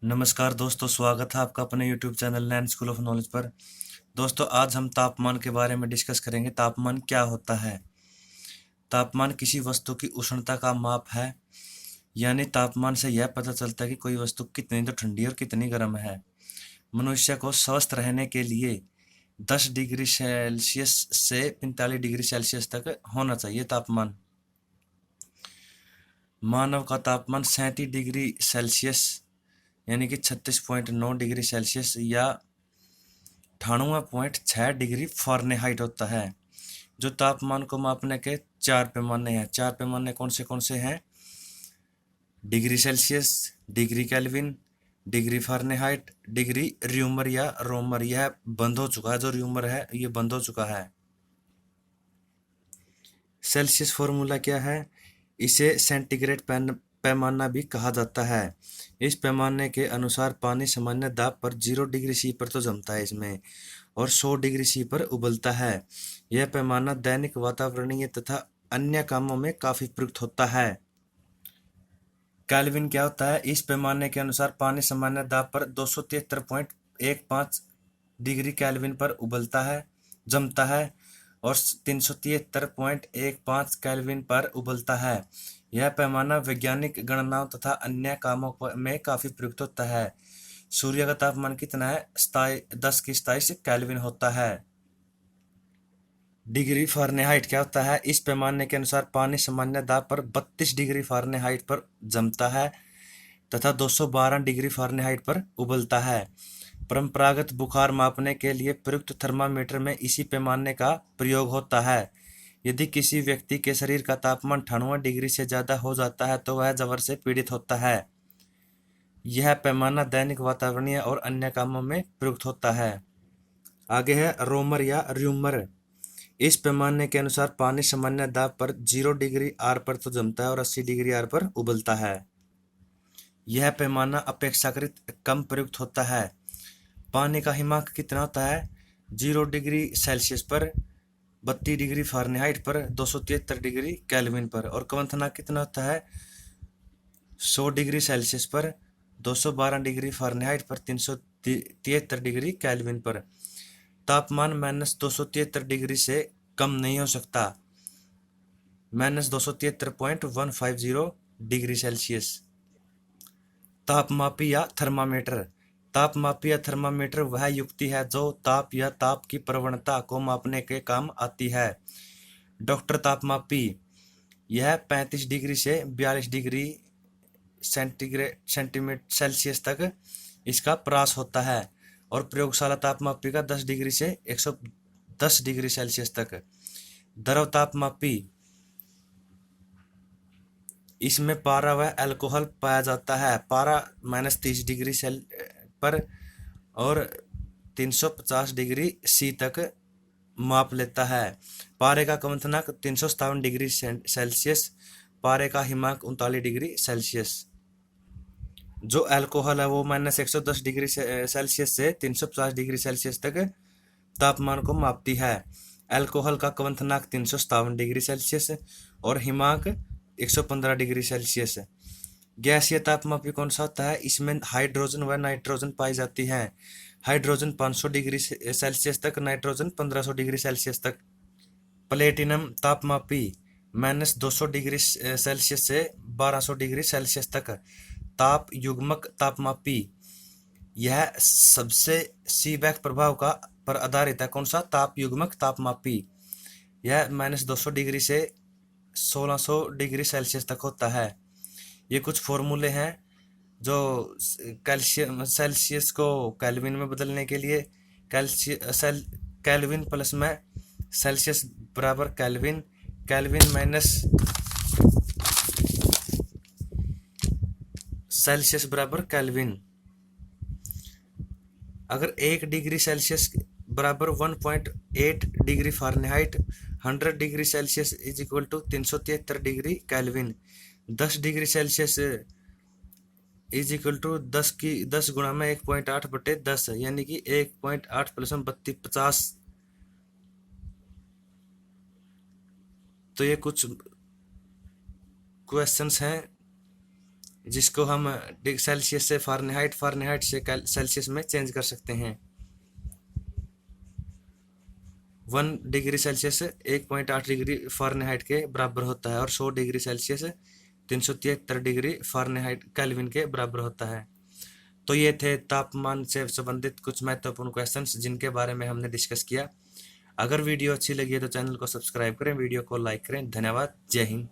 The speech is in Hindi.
नमस्कार दोस्तों, स्वागत है आपका अपने YouTube channel Nain school of knowledge पर। दोस्तों, आज हम तापमान के बारे में डिस्कस करेंगे। तापमान क्या होता है? तापमान किसी वस्तु की उष्णता का माप है। यानी तापमान से यह पता चलता है कि कोई वस्तु कितनी तो ठंडी और कितनी गर्म है। मनुष्य को स्वस्थ रहने के लिए 10 डिग्री सेल्सियस से 45 डिग्री सेल्सियस तक होना चाहिए तापमान। मानव का तापमान 37 डिग्री सेल्सियस यानी कि 36.9 डिग्री सेल्सियस या 98.6 डिग्री फ़ारेनहाइट होता है। जो तापमान को मापने के चार पैमाने हैं। चार पैमाने कौन से हैं? Degree Celsius, degree kelvin, degree Fahrenheit, degree rumour या रोमर। यह बंद हो चुका है, जो र्यूमर है ये बंद हो चुका है। सेल्सियस फॉर्मूला क्या है? इसे सेंटीग्रेड पैमाना भी कहा जाता है। इस पैमाने के अनुसार पानी सामान्य दाब पर 0 डिग्री सी पर तो जमता है इसमें, और 100 डिग्री सी पर उबलता है। यह पैमाना दैनिक वातावरणीय तथा अन्य कामों में काफी प्रयुक्त होता है। केल्विन क्या होता है? इस पैमाने के अनुसार पानी सामान्य दाब पर 273.15 डिग्री केल्विन पर उबलता है, जमता है, और 373.15 केल्विन पर उबलता है। यह पैमाना वैज्ञानिक गणनाओं तथा अन्य कामों में काफी प्रयुक्त होता है। सूर्य का तापमान कितना है? 10 की 27 केल्विन होता है। डिग्री फ़ारेनहाइट क्या होता है? इस पैमाने के अनुसार पानी सामान्य दाब पर 32 डिग्री फ़ारेनहाइट पर जमता है तथा 212 डिग्री फ़ारेनहाइट पर उबलता है। परंपरागत बुखार मापने के लिए प्रयुक्त थर्मामीटर में इसी पैमाने का प्रयोग होता है। यदि किसी व्यक्ति के शरीर का तापमान 98 डिग्री से ज्यादा हो जाता है तो वह ज्वर से पीड़ित होता है। यह पैमाना दैनिक वातावरणीय और अन्य कामों में प्रयुक्त होता है। आगे है रोमर या र्यूमर। इस पैमाने के अनुसार पानी सामान्य दाब पर 0 डिग्री आर पर तो जमता है और 80 डिग्री आर पर उबलता है। यह पैमाना अपेक्षाकृत कम प्रयुक्त होता है। पानी का हिमांक कितना होता है? 0 डिग्री सेल्सियस पर, 32 डिग्री फ़ारेनहाइट पर, 273 डिग्री केल्विन पर। और क्वथनांक कितना होता है? 100 डिग्री सेल्सियस पर, 212 डिग्री फ़ारेनहाइट पर, 373 डिग्री केल्विन पर। तापमान -273 डिग्री से कम नहीं हो सकता। -273.150 डिग्री सेल्सियस। तापमापी या थर्मामीटर। तापमापी या थर्मामीटर वह युक्ति है जो ताप या ताप की प्रवणता को मापने के काम आती है। डॉक्टर तापमापी यह 35 डिग्री से 42 डिग्री सेंटीमीटर सेल्सियस तक इसका प्रयास होता है, और प्रयोगशाला तापमापी का 10 डिग्री से 110 डिग्री सेल्सियस तक। द्रव तापमापी इसमें पारा व अल्कोहल पाया जाता है। पारा -30 डिग्री सेल पर और 350 डिग्री सी तक माप लेता है। पारे का क्वथनांक 357 डिग्री सेल्सियस। पारे का हिमांक 39 डिग्री सेल्सियस। जो अल्कोहल है वो -110 डिग्री सेल्सियस से 350 डिग्री सेल्सियस तक तापमान को मापती है। अल्कोहल का क्वथनांक 357 डिग्री सेल्सियस और हिमांक 115 डिग्री सेल्सियस। गैसीय तापमापी कौन सा होता है? इसमें हाइड्रोजन व नाइट्रोजन पाई जाती है। हाइड्रोजन 500 डिग्री सेल्सियस तक, नाइट्रोजन 1500 डिग्री सेल्सियस तक। प्लेटिनम तापमापी -200 डिग्री सेल्सियस से 1200 डिग्री सेल्सियस तक। ताप युग्मक तापमापी यह सबसे सीबेक प्रभाव का पर आधारित है। कौन सा? ताप युग्मक तापमापी। यह -200 डिग्री से 1600 डिग्री सेल्सियस तक होता है। ये कुछ फॉर्मूले हैं जो सेल्सियस को केल्विन में बदलने के लिए। केल्विन प्लस में सेल्सियस बराबर केल्विन, केल्विन माइनस सेल्सियस बराबर केल्विन। अगर 1 डिग्री सेल्सियस बराबर 1.8 degree Fahrenheit, 100 degree Celsius is equal to 373 degree kelvin. 10 degree Celsius is equal to 10 गुणा में 1.8/10 यानी कि 1.8 प्लस 32 50। तो ये कुछ क्वेश्चंस हैं जिसको हम सेल्सियस से फ़ारेनहाइट, फ़ारेनहाइट से सेल्सियस में चेंज कर सकते हैं। 1 डिग्री सेल्सियस 1.8 डिग्री फ़ारेनहाइट के बराबर होता है और 100 degree Celsius 373 degree Fahrenheit kelvin के बराबर होता है। तो ये थे तापमान से संबंधित कुछ महत्वपूर्ण क्वेश्चंस जिनके बारे में हमने डिस्कस किया। अगर वीडियो अच्छी लगी है तो चैनल को सब्सक्राइब करें, वीडियो को लाइक करें। धन्यवाद। जय हिंद।